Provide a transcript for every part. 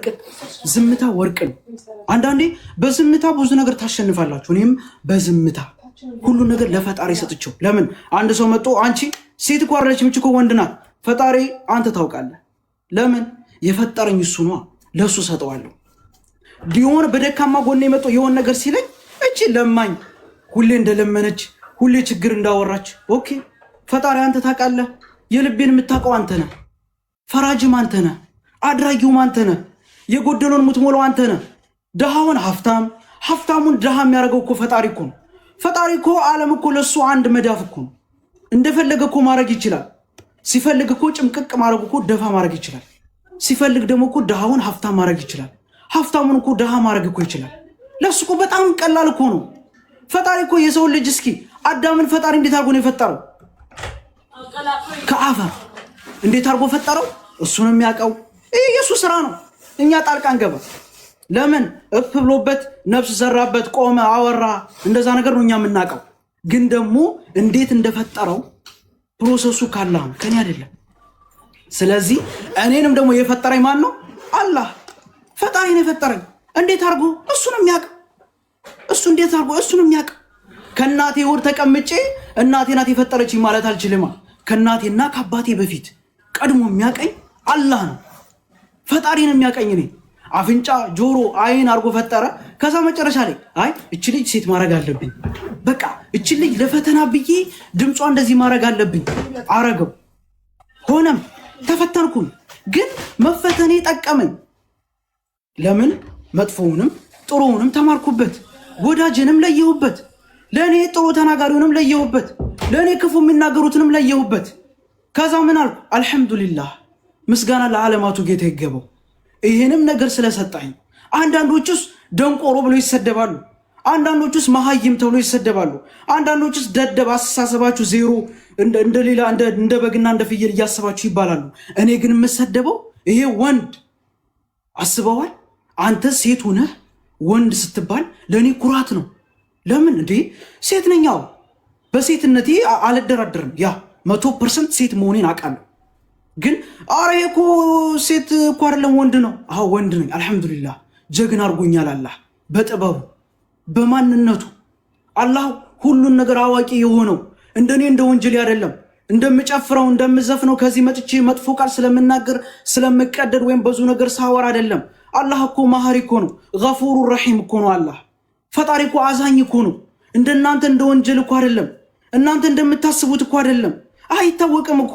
ወርቅ ዝምታ ወርቅ ነው። አንዳንዴ በዝምታ ብዙ ነገር ታሸንፋላችሁ። እኔም በዝምታ ሁሉ ነገር ለፈጣሪ ሰጥቼው። ለምን አንድ ሰው መጥቶ አንቺ ሴት እኮ አይደለችም እኮ ወንድ ናት፣ ፈጣሪ አንተ ታውቃለህ። ለምን የፈጠረኝ እሱ ነው፣ ለሱ ሰጠዋለሁ። ሊሆን በደካማ ጎኔ መጥቶ የሆነ ነገር ሲለኝ እቺ ለማኝ ሁሌ እንደለመነች ሁሌ ችግር እንዳወራች ኦኬ ፈጣሪ አንተ ታውቃለህ። የልቤን የምታውቀው አንተ ነህ። ፈራጅም አንተ ነህ፣ አድራጊውም አንተ ነህ፣ የጎደለውን የምትሞላው አንተ ነህ። ድሃውን ሀብታም ሀብታሙን ድሃ የሚያደርገው እኮ ፈጣሪ እኮ ነው። ፈጣሪ እኮ ዓለም እኮ ለሱ አንድ መዳፍ እኮ ነው። እንደፈለገ እኮ ማድረግ ይችላል። ሲፈልግ እኮ ጭምቅቅ ማድረግ እኮ ደፋ ማድረግ ይችላል። ሲፈልግ ደግሞ እኮ ድሃውን ሀብታም ማድረግ ይችላል። ሀብታሙን እኮ ድሃ ማድረግ እኮ ይችላል። ለሱ እኮ በጣም ቀላል እኮ ነው። ፈጣሪ እኮ የሰው ልጅ እስኪ አዳምን ፈጣሪ እንዴት አድርጎ ነው የፈጠረው? ከአፈር እንዴት አድርጎ ፈጠረው? እሱ ነው የሚያውቀው። ይህ የሱ ስራ ነው። እኛ ጣልቃ እንገባ። ለምን እፍ ብሎበት ነፍስ ዘራበት፣ ቆመ፣ አወራ፣ እንደዛ ነገር ነው እኛ የምናውቀው። ግን ደግሞ እንዴት እንደፈጠረው ፕሮሰሱ ካላህ ነው፣ ከኔ አይደለም። ስለዚህ እኔንም ደግሞ የፈጠረኝ ማን ነው? አላህ ፈጣሪ ነው የፈጠረኝ። እንዴት አድርጎ? እሱ ነው የሚያውቀው። እሱ እንዴት አድርጎ? እሱ ነው የሚያውቀው። ከእናቴ ወር ተቀምጬ እናቴ ናት የፈጠረችኝ ማለት አልችልም። ከእናቴና ከአባቴ በፊት ቀድሞ የሚያቀኝ አላህ ነው። ፈጣሪ ነው የሚያቀኝ። እኔ አፍንጫ፣ ጆሮ፣ አይን አድርጎ ፈጠረ። ከዛ መጨረሻ ላይ አይ እቺ ልጅ ሴት ማድረግ አለብኝ፣ በቃ እቺ ልጅ ለፈተና ብዬ ድምጿ እንደዚህ ማድረግ አለብኝ አረገው። ሆነም ተፈተንኩኝ። ግን መፈተኔ ጠቀመኝ። ለምን መጥፎውንም ጥሩውንም ተማርኩበት፣ ወዳጅንም ለየሁበት፣ ለእኔ ጥሩ ተናጋሪውንም ለየሁበት፣ ለእኔ ክፉ የሚናገሩትንም ለየሁበት። ከዛ ምን አልኩ? አልሐምዱሊላህ ምስጋና ለዓለማቱ ጌታ ይገባው ይህንም ነገር ስለሰጣኝ። አንዳንዶቹስ ደንቆሮ ብሎ ይሰደባሉ፣ አንዳንዶቹስ መሀይም ተብሎ ይሰደባሉ፣ አንዳንዶቹስ ደደብ አስተሳሰባችሁ ዜሮ እንደሌላ እንደ በግና እንደ ፍየል እያሰባችሁ ይባላሉ። እኔ ግን የምሰደበው ይሄ ወንድ አስበዋል። አንተ ሴት ሆነህ ወንድ ስትባል ለእኔ ኩራት ነው። ለምን እንዴ ሴት ነኛው፣ በሴትነቴ አልደራደርም። ያ 100% ሴት መሆኔን አውቃለሁ። ግን አረ እኮ ሴት እኮ አይደለም ወንድ ነው። አዎ ወንድ ነኝ። አልሐምዱሊላህ ጀግና አድርጎኛል አላህ በጥበቡ በማንነቱ። አላህ ሁሉን ነገር አዋቂ የሆነው እንደኔ እንደ ወንጀል አይደለም። እንደምጨፍረው እንደምዘፍነው ከዚህ መጥቼ መጥፎ ቃል ስለምናገር ስለምቀደድ ወይም ብዙ ነገር ሳወር አይደለም። አላህ እኮ ማህሪ እኮ ነው። ገፉሩ ረሂም እኮ ነው። አላህ ፈጣሪ እኮ አዛኝ እኮ ነው። እንደናንተ እንደ ወንጀል እኮ አይደለም። እናንተ እንደምታስቡት እኮ አይደለም። አይታወቅም እኮ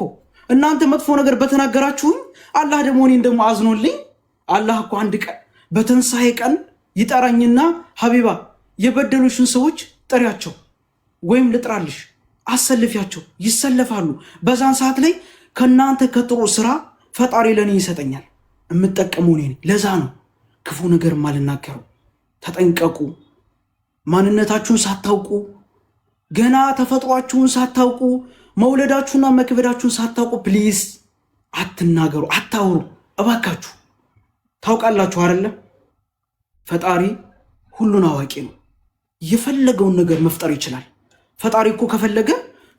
እናንተ መጥፎ ነገር በተናገራችሁኝ አላህ ደግሞ እኔን ደግሞ አዝኖልኝ አላህ እኮ አንድ ቀን በትንሣኤ ቀን ይጠራኝና ሀቢባ የበደሉሽን ሰዎች ጥሪያቸው ወይም ልጥራልሽ አሰልፊያቸው፣ ይሰለፋሉ። በዛን ሰዓት ላይ ከእናንተ ከጥሩ ስራ ፈጣሪ ለእኔ ይሰጠኛል። የምጠቀመው እኔ ነኝ። ለዛ ነው ክፉ ነገር ማልናገረው። ተጠንቀቁ። ማንነታችሁን ሳታውቁ ገና ተፈጥሯችሁን ሳታውቁ መውለዳችሁና መክበዳችሁን ሳታውቁ ፕሊዝ አትናገሩ፣ አታውሩ እባካችሁ። ታውቃላችሁ አይደለም? ፈጣሪ ሁሉን አዋቂ ነው። የፈለገውን ነገር መፍጠር ይችላል። ፈጣሪ እኮ ከፈለገ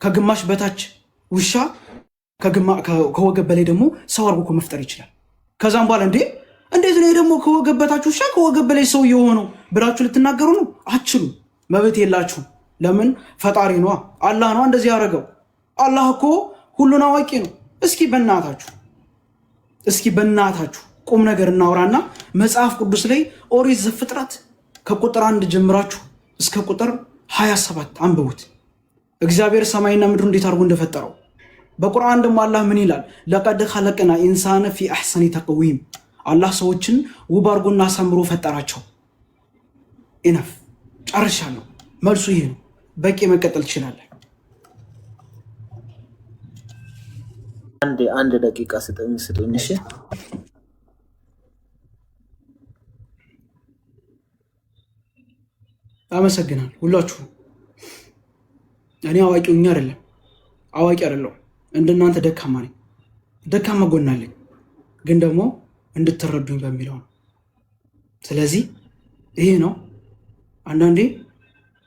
ከግማሽ በታች ውሻ ከወገብ በላይ ደግሞ ሰው አድርጎ እኮ መፍጠር ይችላል። ከዛም በኋላ እንዴት ነው ደግሞ ከወገብ በታች ውሻ ከወገብ በላይ ሰው የሆነው ብላችሁ ልትናገሩ ነው? አትችሉ። መብት የላችሁ። ለምን? ፈጣሪ ነዋ፣ አላህ ነዋ እንደዚህ ያደረገው። አላህ እኮ ሁሉን አዋቂ ነው። እስኪ በእናታችሁ ቁም ነገር እናውራና መጽሐፍ ቅዱስ ላይ ኦሪት ዘፍጥረት ከቁጥር 1 ጀምራችሁ እስከ ቁጥር 27 አንብቡት። እግዚአብሔር ሰማይና ምድሩ እንዴት አድርጎ እንደፈጠረው። በቁርአን ደግሞ አላህ ምን ይላል? ለቀድ ኸለቅና ኢንሳነ ፊ አሕሰኒ ተቅዊም። አላህ ሰዎችን ውብ አድርጎና አሳምሮ ፈጠራቸው። ኢነፍ ጨርሻለሁ። መልሱ ይሄ ነው። በቂ መቀጠል ትችላለህ። አንድ ደቂቃ ስጡኝ። እሺ አመሰግናለሁ ሁላችሁ። እኔ አዋቂውኛ አይደለም፣ አዋቂ አይደለሁም። እንደናንተ ደካማ ነኝ፣ ደካማ ጎን አለኝ። ግን ደግሞ እንድትረዱኝ በሚለው ነው። ስለዚህ ይሄ ነው። አንዳንዴ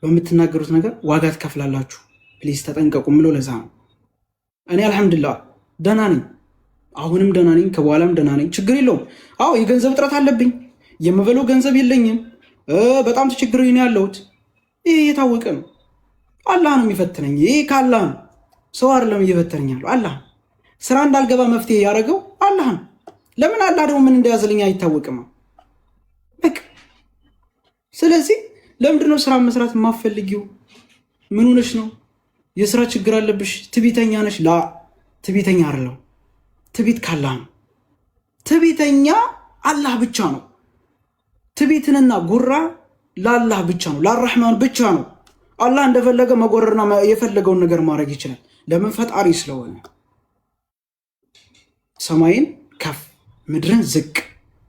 በምትናገሩት ነገር ዋጋ ትከፍላላችሁ። ፕሊዝ ተጠንቀቁ ምለው ለዛ ነው። እኔ አልሐምዱሊላህ ደህና ነኝ። አሁንም ደህና ነኝ፣ ከበኋላም ደህና ነኝ። ችግር የለውም። አዎ የገንዘብ እጥረት አለብኝ፣ የምበለው ገንዘብ የለኝም። በጣም ተቸግሬ ነው ያለሁት። ይሄ የታወቀ ነው። አላህ ነው የሚፈትነኝ። ይሄ ከአላህ ነው፣ ሰው አይደለም እየፈተነኝ ያለው አላህ። ስራ እንዳልገባ መፍትሄ ያደረገው አላህ ነው። ለምን አላህ ደግሞ ምን እንደያዘልኝ አይታወቅም። በቃ ስለዚህ ለምንድነው ስራ መስራት የማፈልጊው? ምን ሆነሽ ነው? የስራ ችግር አለብሽ? ትዕቢተኛ ነሽ? ላ ትዕቢተኛ አይደለም። ትዕቢት ካላህ ነው። ትዕቢተኛ አላህ ብቻ ነው። ትዕቢትንና ጉራ ለአላህ ብቻ ነው፣ ለአራህማን ብቻ ነው። አላህ እንደፈለገ መጎረርና የፈለገውን ነገር ማድረግ ይችላል። ለምን? ፈጣሪ ስለሆነ። ሰማይን ከፍ ምድርን ዝቅ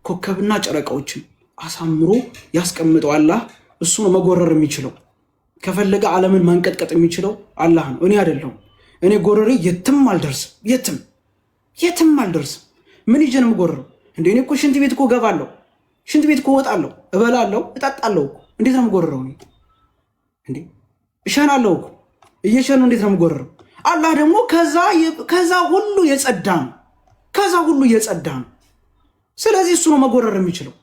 ኮከብና ጨረቃዎችን አሳምሮ ያስቀምጠው አላህ። እሱ ነው መጎረር የሚችለው። ከፈለገ ዓለምን ማንቀጥቀጥ የሚችለው አላህ ነው፣ እኔ አይደለሁም። እኔ ጎረሬ የትም አልደርስም፣ የትም አልደርስም። ምን ይዤ ነው የምጎረረው እንዴ? እኔ እኮ ሽንት ቤት እኮ ገባለሁ፣ ሽንት ቤት እኮ እወጣለሁ፣ እበላለሁ፣ እጠጣለሁ እኮ። እንዴት ነው የምጎረረው እንዴ? እሸናለሁ እኮ፣ እየሸኑ እንዴት ነው የምጎረረው? አላህ ደግሞ ከዛ ሁሉ የጸዳ ነው፣ ከዛ ሁሉ የጸዳ ነው። ስለዚህ እሱ ነው መጎረር የሚችለው።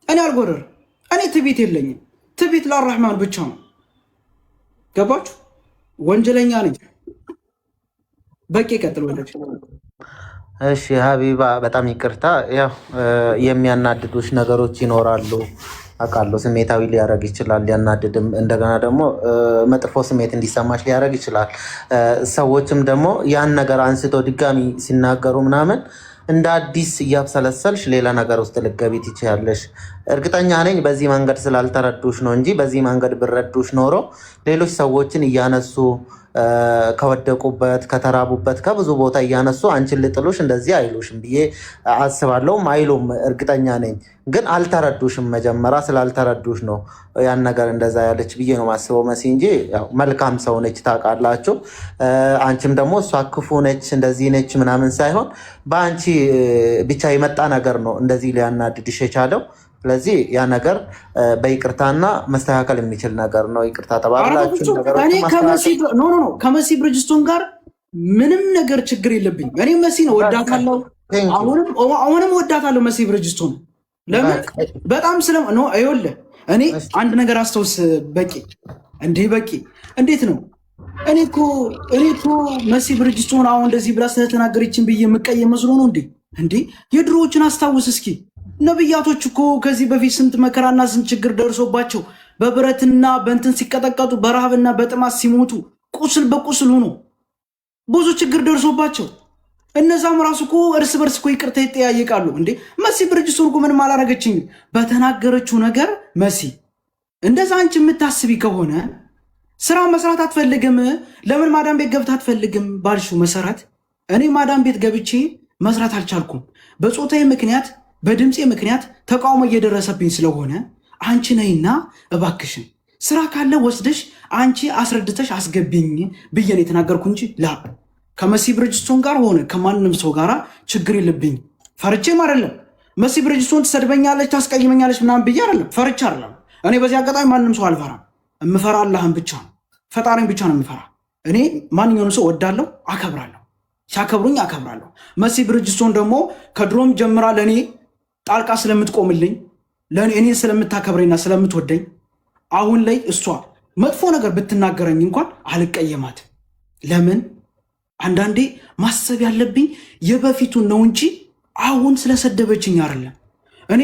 እኔ አልጎረርም። እኔ ትዕቢት የለኝም። ትዕቢት ለአራህማን ብቻ ነው። ገባችሁ? ወንጀለኛ ነኝ። በቂ ቀጥል ወለች። እሺ ሀቢባ በጣም ይቅርታ። ያው የሚያናድዱሽ ነገሮች ይኖራሉ አውቃለሁ። ስሜታዊ ሊያደርግ ይችላል፣ ሊያናድድም፣ እንደገና ደግሞ መጥፎ ስሜት እንዲሰማሽ ሊያደርግ ይችላል። ሰዎችም ደግሞ ያን ነገር አንስቶ ድጋሚ ሲናገሩ ምናምን እንደ አዲስ እያብሰለሰልሽ ሌላ ነገር ውስጥ ልትገቢ ትችያለሽ። እርግጠኛ ነኝ በዚህ መንገድ ስላልተረዱሽ ነው እንጂ በዚህ መንገድ ብረዱሽ ኖሮ ሌሎች ሰዎችን እያነሱ ከወደቁበት ከተራቡበት ከብዙ ቦታ እያነሱ አንቺን ልጥሉሽ እንደዚህ አይሉሽም ብዬ አስባለሁም አይሉም፣ እርግጠኛ ነኝ። ግን አልተረዱሽም። መጀመሪያ ስላልተረዱሽ ነው ያን ነገር እንደዛ ያለች ብዬ ነው ማስበው መሲ እንጂ መልካም ሰው ነች ታውቃላችሁ። አንቺም ደግሞ እሷ ክፉ ነች እንደዚህ ነች ምናምን ሳይሆን በአንቺ ብቻ የመጣ ነገር ነው እንደዚህ ሊያናድድሽ የቻለው። ስለዚህ ያ ነገር በይቅርታና መስተካከል የሚችል ነገር ነው። ይቅርታ ተባብላችሁ ከመሲ ብርጅስቶን ጋር ምንም ነገር ችግር የለብኝ። እኔ መሲ ነው ወዳታለሁ፣ አሁንም ወዳታለሁ መሲ ብርጅስቶን። ለምን? በጣም ይኸውልህ እኔ አንድ ነገር አስተውስ። በቂ እንዴት ነው? እኔ እኮ መሲ ብርጅስቶን አሁን እንደዚህ ብላ ስለተናገረችን ብዬ የምቀየም መስሎ ነው እንዴ? የድሮዎችን አስታውስ እስኪ። ነብያቶች እኮ ከዚህ በፊት ስንት መከራና ስንት ችግር ደርሶባቸው በብረትና በእንትን ሲቀጠቀጡ በረሃብና በጥማት ሲሞቱ ቁስል በቁስል ሆኖ ብዙ ችግር ደርሶባቸው እነዛም ራሱ እኮ እርስ በርስ እኮ ይቅርታ ይጠያየቃሉ እንዴ። መሲ ብርጅስቶን እኮ ምንም አላረገችኝም በተናገረችው ነገር። መሲ እንደዛ አንቺ የምታስቢ ከሆነ ስራ መስራት አትፈልግም። ለምን ማዳም ቤት ገብታ አትፈልግም ባልሽው መሰረት እኔ ማዳም ቤት ገብቼ መስራት አልቻልኩም። በጾታዬ ምክንያት በድምፄ ምክንያት ተቃውሞ እየደረሰብኝ ስለሆነ አንቺ ነይና እባክሽን ስራ ካለ ወስደሽ አንቺ አስረድተሽ አስገቢኝ ብዬ ነው የተናገርኩ እንጂ ከመሲ ብርጅስቶን ጋር ሆነ ከማንም ሰው ጋር ችግር የለብኝ። ፈርቼም አይደለም። መሲ ብርጅስቶን ትሰድበኛለች፣ ታስቀይመኛለች ምናምን ብዬ አይደለም፣ ፈርቼ አይደለም። እኔ በዚህ አጋጣሚ ማንም ሰው አልፈራም። እምፈራ አላህን ብቻ ነው፣ ፈጣሪን ብቻ ነው የምፈራ። እኔ ማንኛውንም ሰው ወዳለሁ፣ አከብራለሁ፣ ሲያከብሩኝ አከብራለሁ። መሲ ብርጅስቶን ደግሞ ከድሮም ጀምራ ለእኔ ጣልቃ ስለምትቆምልኝ እኔን ስለምታከብረኝና ስለምትወደኝ አሁን ላይ እሷ መጥፎ ነገር ብትናገረኝ እንኳን አልቀየማትም። ለምን? አንዳንዴ ማሰብ ያለብኝ የበፊቱን ነው እንጂ አሁን ስለሰደበችኝ አይደለም። እኔ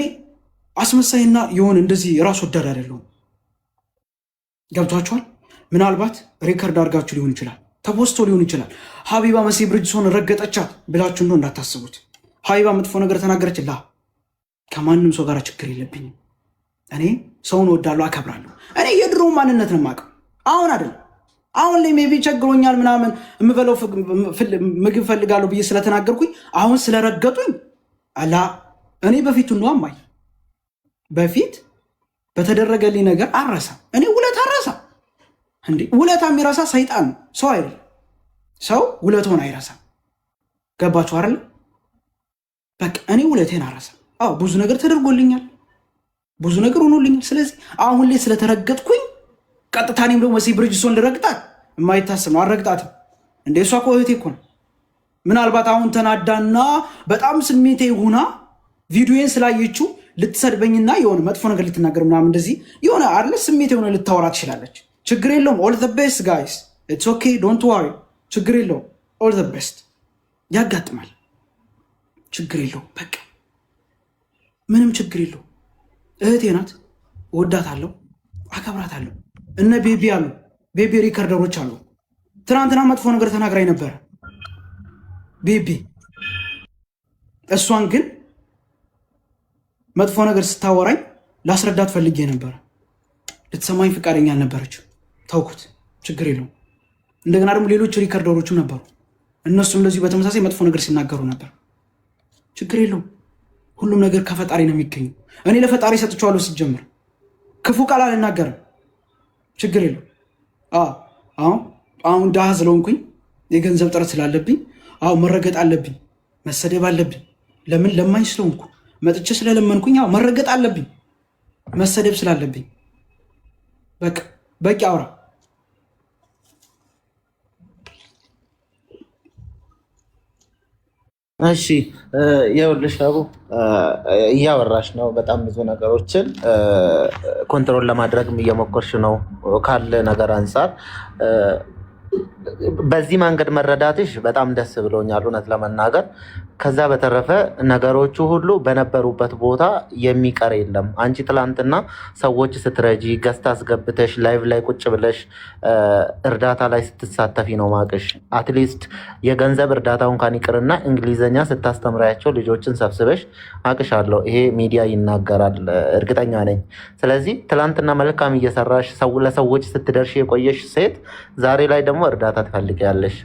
አስመሳይና የሆነ እንደዚህ ራስ ወዳድ አይደለሁም። ገብቷችኋል? ምናልባት ሬከርድ አድርጋችሁ ሊሆን ይችላል፣ ተፖስቶ ሊሆን ይችላል። ሀቢባ መሲ ብርጅስቶን ረገጠቻት ብላችሁ እንደው እንዳታስቡት። ሀቢባ መጥፎ ነገር ተናገረች ከማንም ሰው ጋር ችግር የለብኝም። እኔ ሰውን ወዳለሁ፣ አከብራለሁ። እኔ የድሮ ማንነት ነው የማውቀው፣ አሁን አይደለም። አሁን ላይ ሜቢ ቸግሮኛል ምናምን የምበለው ምግብ ፈልጋለሁ ብዬ ስለተናገርኩኝ አሁን ስለረገጡኝ እኔ በፊቱ ነው አማኝ በፊት በተደረገልኝ ነገር አረሳም። እኔ ውለታ አረሳም እንዴ? ውለታ የሚረሳ ሰይጣን ነው፣ ሰው አይደለም። ሰው ውለታውን አይረሳም። ገባችሁ አይደል? በቃ እኔ ውለቴን አረሳም። ብዙ ነገር ተደርጎልኛል፣ ብዙ ነገር ሆኖልኛል። ስለዚህ አሁን ላይ ስለተረገጥኩኝ ቀጥታ እኔም ደግሞ መሲ ብርጅስቶን ልረግጣት የማይታሰብ ነው። አልረግጣትም እንደ እሷ እኮ እህቴ እኮ ነው። ምናልባት አሁን ተናዳና በጣም ስሜቴ ሆና ቪዲዮን ስላየችው ልትሰድበኝና የሆነ መጥፎ ነገር ልትናገር ምናምን እንደዚህ የሆነ አለ ስሜቴ ሆነ ልታወራ ትችላለች። ችግር የለውም። ኦል ዘ ቤስት ጋይስ ኢትስ ኦኬ ዶንት ዋሪ። ችግር የለውም። ኦል ዘ ቤስት ያጋጥማል። ችግር የለውም። በቃ ምንም ችግር የለውም። እህቴ ናት፣ እወዳታለሁ፣ አከብራታለሁ። እነ ቤቢ አሉ፣ ቤቢ ሪከርደሮች አሉ። ትናንትና መጥፎ ነገር ተናግራኝ ነበረ ቤቢ። እሷን ግን መጥፎ ነገር ስታወራኝ ላስረዳት ፈልጌ ነበረ። ልትሰማኝ ፈቃደኛ አልነበረች። ታውኩት። ችግር የለውም። እንደገና ደግሞ ሌሎች ሪከርደሮችም ነበሩ። እነሱም እንደዚሁ በተመሳሳይ መጥፎ ነገር ሲናገሩ ነበር። ችግር የለውም። ሁሉም ነገር ከፈጣሪ ነው የሚገኙ። እኔ ለፈጣሪ ሰጥቼዋለሁ። ሲጀምር ክፉ ቃል አልናገርም። ችግር የለውም። አሁን ድሃ ስለሆንኩኝ የገንዘብ ጥረት ስላለብኝ መረገጥ አለብኝ፣ መሰደብ አለብኝ። ለምን ለማኝ ስለሆንኩ መጥቼ ስለለመንኩኝ መረገጥ አለብኝ፣ መሰደብ ስላለብኝ። በቂ አውራ። እሺ ይኸውልሽ አቡ እያወራሽ ነው። በጣም ብዙ ነገሮችን ኮንትሮል ለማድረግም እየሞከርሽ ነው ካለ ነገር አንጻር። በዚህ መንገድ መረዳትሽ በጣም ደስ ብሎኛል እውነት ለመናገር። ከዛ በተረፈ ነገሮቹ ሁሉ በነበሩበት ቦታ የሚቀር የለም። አንቺ ትላንትና ሰዎች ስትረጂ ገዝታ አስገብተሽ ላይቭ ላይ ቁጭ ብለሽ እርዳታ ላይ ስትሳተፊ ነው ማቅሽ። አትሊስት የገንዘብ እርዳታውን ካን ይቅርና እንግሊዝኛ ስታስተምሪያቸው ልጆችን ሰብስበሽ አቅሽ አለው። ይሄ ሚዲያ ይናገራል፣ እርግጠኛ ነኝ። ስለዚህ ትላንትና መልካም እየሰራሽ ለሰዎች ስትደርሽ የቆየሽ ሴት ዛሬ ላይ ደግሞ እርዳታ ትፈልጊያለሽ።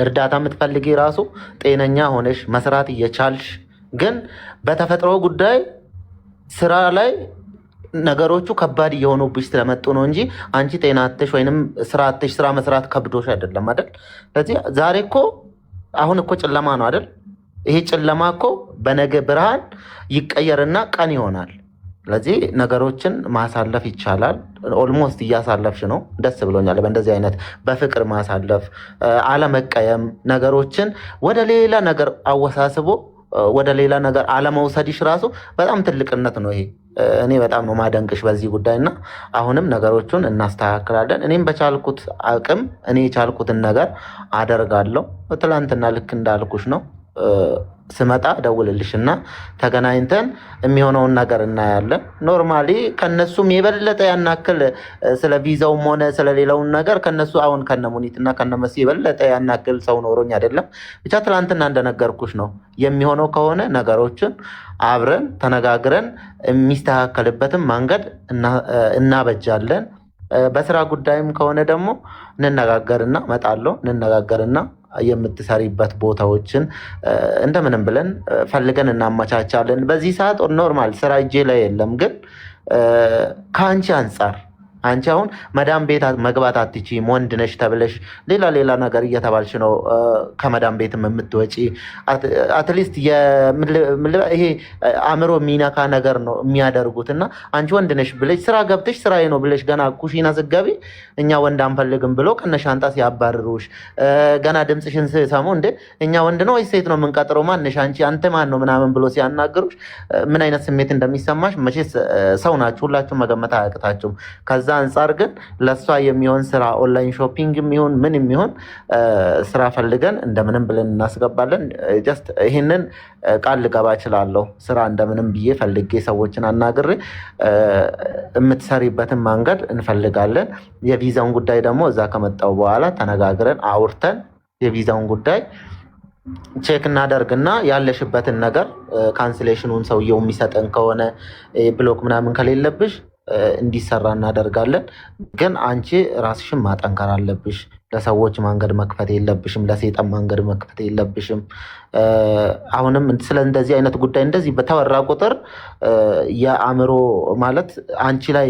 እርዳታ የምትፈልጊ ራሱ ጤነኛ ሆነሽ መስራት እየቻልሽ ግን በተፈጥሮ ጉዳይ ስራ ላይ ነገሮቹ ከባድ እየሆኑብሽ ስለመጡ ነው እንጂ አንቺ ጤና አጥተሽ ወይንም ስራ አጥተሽ ስራ መስራት ከብዶሽ አይደለም አይደል? ስለዚህ ዛሬ እኮ አሁን እኮ ጨለማ ነው አይደል? ይሄ ጨለማ እኮ በነገ ብርሃን ይቀየርና ቀን ይሆናል። ስለዚህ ነገሮችን ማሳለፍ ይቻላል። ኦልሞስት እያሳለፍሽ ነው። ደስ ብሎኛል። በእንደዚህ አይነት በፍቅር ማሳለፍ፣ አለመቀየም፣ ነገሮችን ወደ ሌላ ነገር አወሳስቦ ወደ ሌላ ነገር አለመውሰድሽ ራሱ በጣም ትልቅነት ነው። ይሄ እኔ በጣም ነው ማደንቅሽ በዚህ ጉዳይ እና አሁንም ነገሮቹን እናስተካክላለን። እኔም በቻልኩት አቅም እኔ የቻልኩትን ነገር አደርጋለሁ። ትላንትና ልክ እንዳልኩሽ ነው ስመጣ ደውልልሽ እና ተገናኝተን የሚሆነውን ነገር እናያለን። ኖርማሊ ከነሱም የበለጠ ያናክል ስለ ቪዛውም ሆነ ስለሌላውን ነገር ከነሱ አሁን ከነሙኒት እና ከነመሲ የበለጠ ያናክል ሰው ኖሮኝ አይደለም። ብቻ ትላንትና እንደነገርኩሽ ነው የሚሆነው ከሆነ ነገሮችን አብረን ተነጋግረን የሚስተካከልበትን መንገድ እናበጃለን። በስራ ጉዳይም ከሆነ ደግሞ እንነጋገርና እመጣለሁ እንነጋገርና የምትሰሪበት ቦታዎችን እንደምንም ብለን ፈልገን እናመቻቻለን። በዚህ ሰዓት ኖርማል ስራ እጄ ላይ የለም፣ ግን ከአንቺ አንጻር አንቺ አሁን መዳም ቤት መግባት አትችይም፣ ወንድ ነሽ ተብለሽ ሌላ ነገር እየተባልሽ ነው ከመዳም ቤትም የምትወጪ። አትሊስት ይሄ አእምሮ የሚነካ ነገር ነው የሚያደርጉት እና አንቺ ወንድ ነሽ ብለሽ ስራ ገብተሽ ስራዬ ነው ብለሽ ገና ኩሽና ስትገቢ እኛ ወንድ አንፈልግም ብሎ ከነሻንጣ ሲያባርሩሽ፣ ገና ድምፅሽን ስሰሙ እንደ እኛ ወንድ ነው ወይ ሴት ነው የምንቀጥረው ማንሽ አንቺ አንተ ማን ነው ምናምን ብሎ ሲያናግሩሽ ምን አይነት ስሜት እንደሚሰማሽ መቼስ ሰው ናችሁ ሁላችሁም መገመት አያቅታችሁም። ከዛ አንጻር ግን ለሷ የሚሆን ስራ ኦንላይን ሾፒንግ የሚሆን ምን የሚሆን ስራ ፈልገን እንደምንም ብለን እናስገባለን። ጀስት ይሄንን ቃል ልገባ እችላለሁ። ስራ እንደምንም ብዬ ፈልጌ ሰዎችን አናግሬ የምትሰሪበትን መንገድ እንፈልጋለን። የቪዛውን ጉዳይ ደግሞ እዛ ከመጣው በኋላ ተነጋግረን አውርተን የቪዛውን ጉዳይ ቼክ እናደርግና ያለሽበትን ነገር ካንስሌሽኑን ሰውየው የሚሰጠን ከሆነ ብሎክ ምናምን ከሌለብሽ እንዲሰራ እናደርጋለን። ግን አንቺ ራስሽን ማጠንከር አለብሽ። ለሰዎች መንገድ መክፈት የለብሽም። ለሴጣን መንገድ መክፈት የለብሽም። አሁንም ስለ እንደዚህ አይነት ጉዳይ እንደዚህ በተወራ ቁጥር የአእምሮ ማለት አንቺ ላይ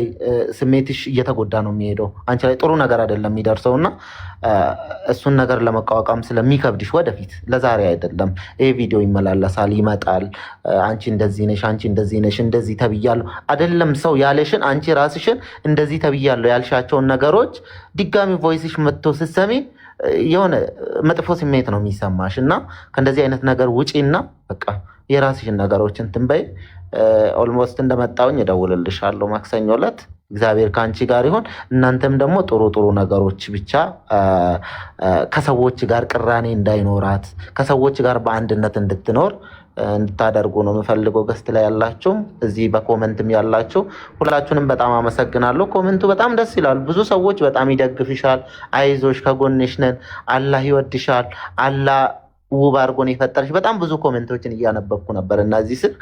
ስሜትሽ እየተጎዳ ነው የሚሄደው። አንቺ ላይ ጥሩ ነገር አይደለም የሚደርሰው እና እሱን ነገር ለመቋቋም ስለሚከብድሽ ወደፊት ለዛሬ አይደለም ይሄ ቪዲዮ ይመላለሳል ይመጣል። አንቺ እንደዚህ ነሽ፣ አንቺ እንደዚህ ነሽ፣ እንደዚህ ተብያለሁ አይደለም ሰው ያለሽን አንቺ ራስሽን እንደዚህ ተብያለሁ ያልሻቸውን ነገሮች ድጋሚ ቮይስሽ መጥቶ ስትሰሚ የሆነ መጥፎ ስሜት ነው የሚሰማሽ እና ከእንደዚህ አይነት ነገር ውጪና በቃ የራስሽን ነገሮችን ትንበይ። ኦልሞስት እንደመጣውኝ እደውልልሻለሁ ማክሰኞ ዕለት። እግዚአብሔር ከአንቺ ጋር ይሆን። እናንተም ደግሞ ጥሩ ጥሩ ነገሮች ብቻ ከሰዎች ጋር ቅራኔ እንዳይኖራት ከሰዎች ጋር በአንድነት እንድትኖር እንድታደርጉ ነው የምፈልገው። ገስት ላይ ያላችሁ እዚህ በኮመንትም ያላችሁ ሁላችሁንም በጣም አመሰግናለሁ። ኮመንቱ በጣም ደስ ይላል። ብዙ ሰዎች በጣም ይደግፍሻል። አይዞሽ፣ ከጎንሽ ነን፣ አላህ ይወድሻል፣ አላህ ውብ አድርጎን የፈጠረሽ። በጣም ብዙ ኮሜንቶችን እያነበብኩ ነበር እና እዚህ ስር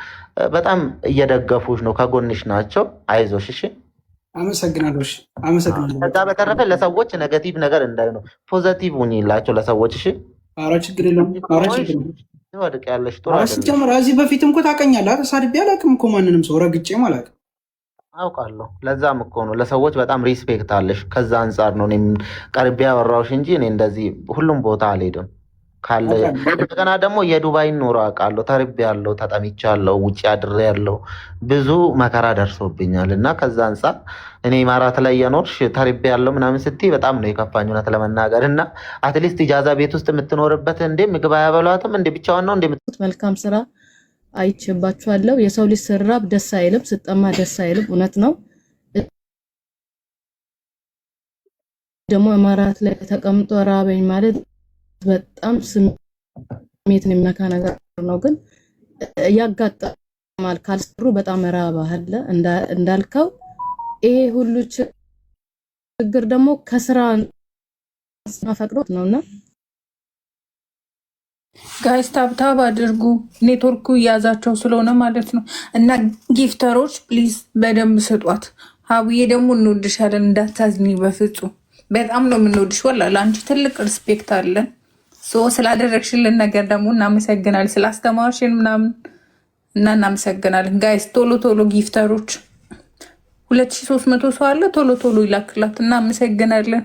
በጣም እየደገፉሽ ነው፣ ከጎንሽ ናቸው። አይዞሽ። እሺ፣ አመሰግናለሁ። ከዛ በተረፈ ለሰዎች ኔጋቲቭ ነገር እንዳይሆን ፖዘቲቭ ሁኚላቸው ለሰዎች። እሺ፣ ኧረ ችግር የለውም። ኧረ ችግር የለውም። ወድቅ ያለሽ ጥሩ ሲጀምር እዚህ በፊትም እኮ ታውቀኛለህ። ተሳድቤ አላውቅም እኮ ማንንም ሰው ረግጬም አላውቅም። አውቃለሁ። ለዛም እኮ ነው ለሰዎች በጣም ሪስፔክት አለሽ። ከዛ አንጻር ነው እኔም ቀርቤ ያወራሁሽ እንጂ እኔ እንደዚህ ሁሉም ቦታ አልሄድም ካለ። እንደገና ደግሞ የዱባይን ኑሮ አውቃለሁ። ተርቤ ያለው ተጠምቻለሁ፣ ውጭ አድሬ ያለው ብዙ መከራ ደርሶብኛል እና ከዛ አንጻር እኔ ማራት ላይ የኖርሽ ተርቤ ያለው ምናምን ስትይ በጣም ነው የከፋኝ እውነት ለመናገር እና አትሊስት ኢጃዛ ቤት ውስጥ የምትኖርበት እንዴ ምግብ አያበሏትም እንዴ? ብቻዋን ነው እንዴ? መልካም ስራ አይቼባችኋለሁ። የሰው ልጅ ስራብ ደስ አይልም፣ ስጠማ ደስ አይልም። እውነት ነው። ደግሞ ማራት ላይ ተቀምጦ ራበኝ ማለት በጣም ስሜትን የሚነካ ነገር ነው። ግን ያጋጥማል። ካልሰሩ በጣም ራብ አለ እንዳልከው። ይሄ ሁሉ ችግር ደግሞ ከስራ ማፈቅዶት ነውና ጋይስ ታብታብ አድርጉ። ኔትወርኩ እያዛቸው ስለሆነ ማለት ነው። እና ጊፍተሮች ፕሊዝ በደንብ ስጧት። ሀብዬ ደግሞ እንወድሻለን፣ እንዳታዝኒ በፍጹም። በጣም ነው የምንወድሽ። ወላ ለአንቺ ትልቅ ሪስፔክት አለን። ስላደረግሽልን ነገር ደግሞ እናመሰግናለን። ስላስተማርሽን ምናምን እና እናመሰግናለን። ጋይስ ቶሎ ቶሎ ጊፍተሮች 2300 ሰው አለ። ቶሎ ቶሎ ይላክላት። እናመሰግናለን።